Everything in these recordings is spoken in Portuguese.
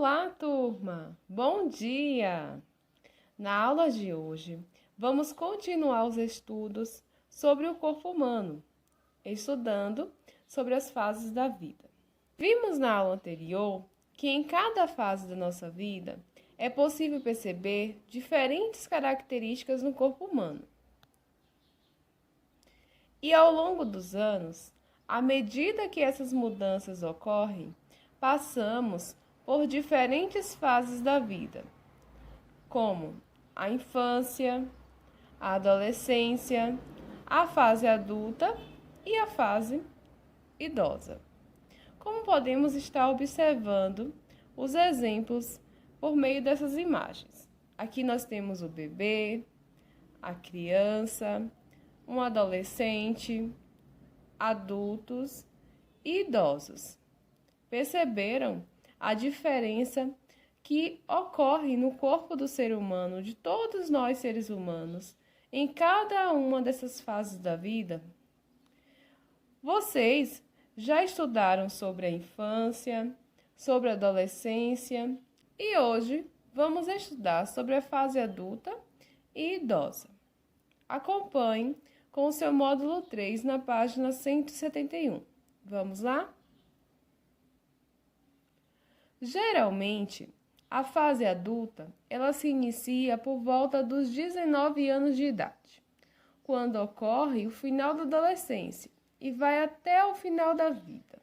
Olá, turma! Bom dia! Na aula de hoje, vamos continuar os estudos sobre o corpo humano, estudando sobre as fases da vida. Vimos na aula anterior que em cada fase da nossa vida é possível perceber diferentes características no corpo humano. E ao longo dos anos, à medida que essas mudanças ocorrem, passamos por diferentes fases da vida, como a infância, a adolescência, a fase adulta e a fase idosa. Como podemos estar observando os exemplos por meio dessas imagens? Aqui nós temos o bebê, a criança, um adolescente, adultos e idosos. Perceberam a diferença que ocorre no corpo do ser humano, de todos nós seres humanos, em cada uma dessas fases da vida? Vocês já estudaram sobre a infância, sobre a adolescência e hoje vamos estudar sobre a fase adulta e idosa. Acompanhe com o seu módulo 3 na página 171. Vamos lá? Geralmente, a fase adulta, ela se inicia por volta dos 19 anos de idade, quando ocorre o final da adolescência e vai até o final da vida.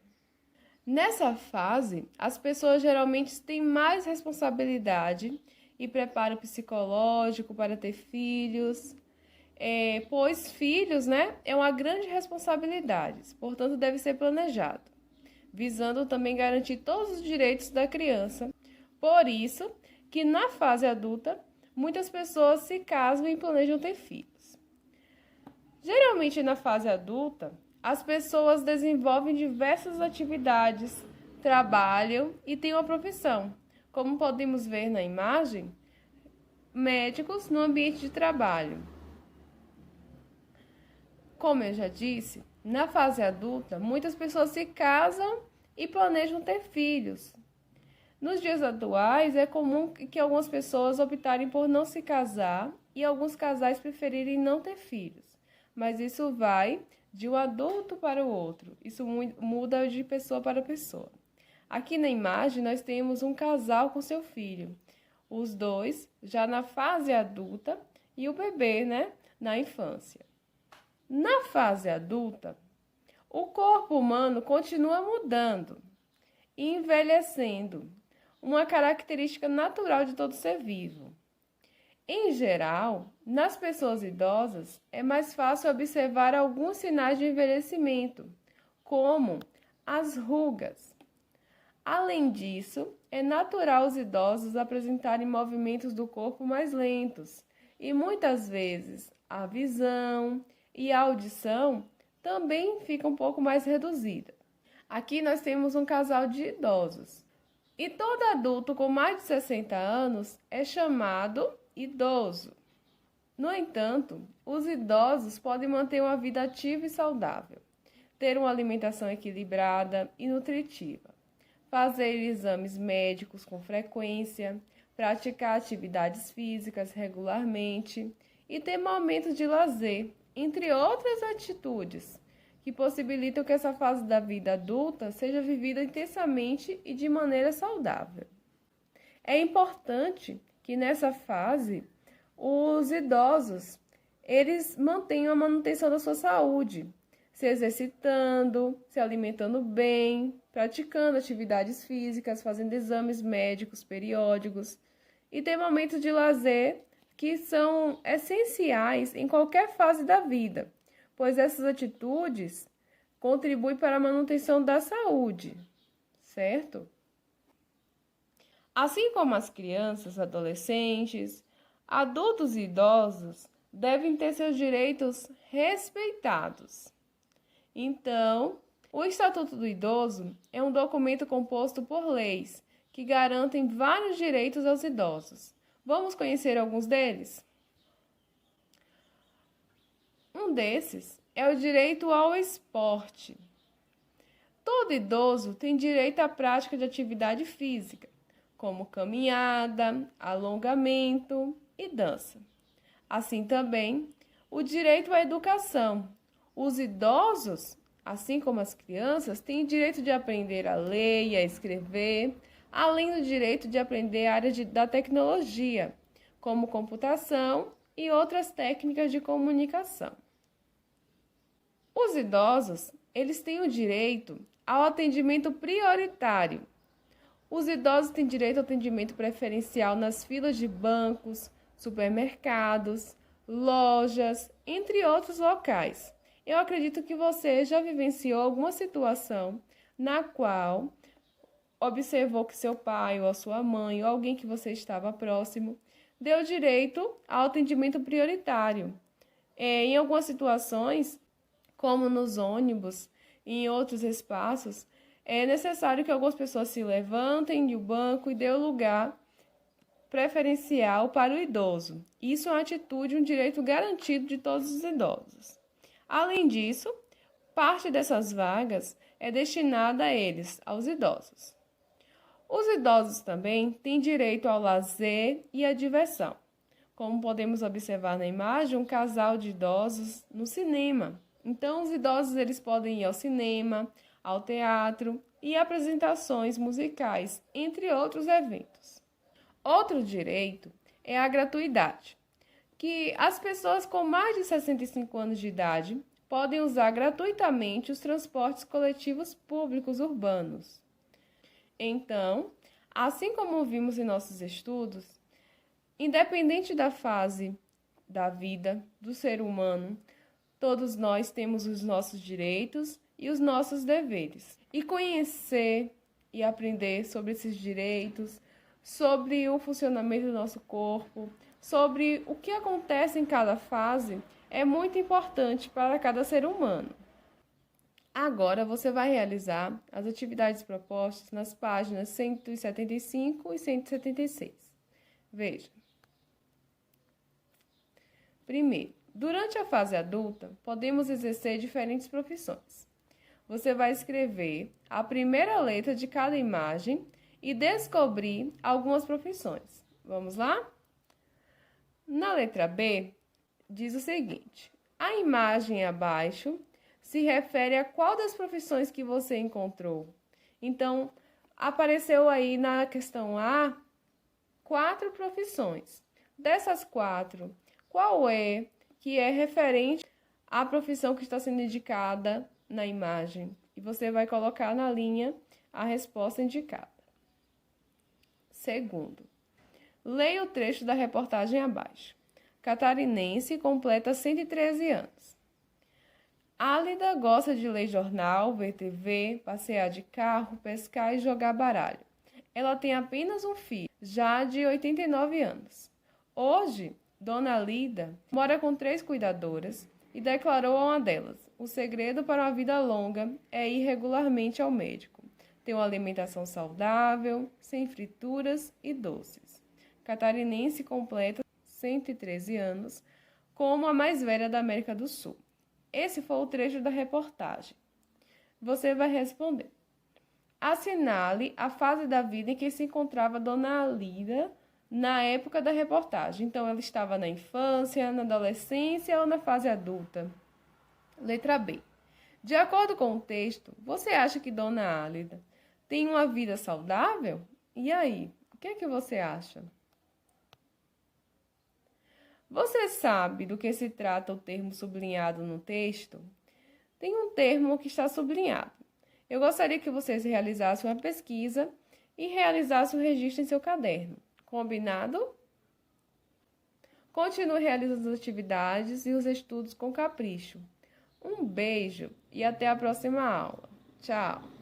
Nessa fase, as pessoas geralmente têm mais responsabilidade e preparo psicológico para ter filhos, pois filhos, é uma grande responsabilidade, portanto deve ser planejado, visando também garantir todos os direitos da criança. Por isso que na fase adulta, muitas pessoas se casam e planejam ter filhos. Geralmente na fase adulta, as pessoas desenvolvem diversas atividades, trabalham e têm uma profissão. Como podemos ver na imagem, médicos no ambiente de trabalho. Como eu já disse, na fase adulta, muitas pessoas se casam e planejam ter filhos. Nos dias atuais, é comum que algumas pessoas optarem por não se casar e alguns casais preferirem não ter filhos. Mas isso vai de um adulto para o outro. Isso muda de pessoa para pessoa. Aqui na imagem, nós temos um casal com seu filho. Os dois já na fase adulta e o bebê, na infância. Na fase adulta, o corpo humano continua mudando e envelhecendo, uma característica natural de todo ser vivo. Em geral, nas pessoas idosas, é mais fácil observar alguns sinais de envelhecimento, como as rugas. Além disso, é natural os idosos apresentarem movimentos do corpo mais lentos e muitas vezes a visão e a audição também fica um pouco mais reduzida. Aqui nós temos um casal de idosos. E todo adulto com mais de 60 anos é chamado idoso. No entanto, os idosos podem manter uma vida ativa e saudável, ter uma alimentação equilibrada e nutritiva, fazer exames médicos com frequência, praticar atividades físicas regularmente e ter momentos de lazer, entre outras atitudes que possibilitam que essa fase da vida adulta seja vivida intensamente e de maneira saudável. É importante que nessa fase os idosos eles mantenham a manutenção da sua saúde, se exercitando, se alimentando bem, praticando atividades físicas, fazendo exames médicos periódicos e ter momentos de lazer que são essenciais em qualquer fase da vida, pois essas atitudes contribuem para a manutenção da saúde, certo? Assim como as crianças, adolescentes, adultos e idosos devem ter seus direitos respeitados. Então, o Estatuto do Idoso é um documento composto por leis que garantem vários direitos aos idosos. Vamos conhecer alguns deles? Um desses é o direito ao esporte. Todo idoso tem direito à prática de atividade física, como caminhada, alongamento e dança. Assim também, o direito à educação. Os idosos, assim como as crianças, têm direito de aprender a ler e a escrever, além do direito de aprender a área da tecnologia, como computação e outras técnicas de comunicação. Os idosos, eles têm o direito ao atendimento prioritário. Os idosos têm direito ao atendimento preferencial nas filas de bancos, supermercados, lojas, entre outros locais. Eu acredito que você já vivenciou alguma situação na qual observou que seu pai ou a sua mãe ou alguém que você estava próximo deu direito ao atendimento prioritário. Em algumas situações, como nos ônibus e em outros espaços, é necessário que algumas pessoas se levantem do banco e dê o lugar preferencial para o idoso. Isso é uma atitude, um direito garantido de todos os idosos. Além disso, parte dessas vagas é destinada a eles, aos idosos. Os idosos também têm direito ao lazer e à diversão. Como podemos observar na imagem, um casal de idosos no cinema. Então, os idosos eles podem ir ao cinema, ao teatro e apresentações musicais, entre outros eventos. Outro direito é a gratuidade, que as pessoas com mais de 65 anos de idade podem usar gratuitamente os transportes coletivos públicos urbanos. Então, assim como vimos em nossos estudos, independente da fase da vida do ser humano, todos nós temos os nossos direitos e os nossos deveres. E conhecer e aprender sobre esses direitos, sobre o funcionamento do nosso corpo, sobre o que acontece em cada fase, é muito importante para cada ser humano. Agora você vai realizar as atividades propostas nas páginas 175 e 176. Veja. Primeiro, durante a fase adulta, podemos exercer diferentes profissões. Você vai escrever a primeira letra de cada imagem e descobrir algumas profissões. Vamos lá? Na letra B, diz o seguinte: a imagem abaixo se refere a qual das profissões que você encontrou. Então, apareceu aí na questão A 4 profissões. Dessas 4, qual é que é referente à profissão que está sendo indicada na imagem? E você vai colocar na linha a resposta indicada. Segundo, leia o trecho da reportagem abaixo. Catarinense completa 113 anos. Álida gosta de ler jornal, ver TV, passear de carro, pescar e jogar baralho. Ela tem apenas um filho, já de 89 anos. Hoje, Dona Lida mora com 3 cuidadoras e declarou a uma delas: o segredo para uma vida longa é ir regularmente ao médico. Ter uma alimentação saudável, sem frituras e doces. Catarinense completa 113 anos, como a mais velha da América do Sul. Esse foi o trecho da reportagem. Você vai responder. Assinale a fase da vida em que se encontrava Dona Alida na época da reportagem. Então, ela estava na infância, na adolescência ou na fase adulta? Letra B. De acordo com o texto, você acha que Dona Álida tem uma vida saudável? E aí, o que é que você acha? Você sabe do que se trata o termo sublinhado no texto? Tem um termo que está sublinhado. Eu gostaria que vocês realizassem uma pesquisa e realizassem o registro em seu caderno. Combinado? Continue realizando as atividades e os estudos com capricho. Um beijo e até a próxima aula. Tchau!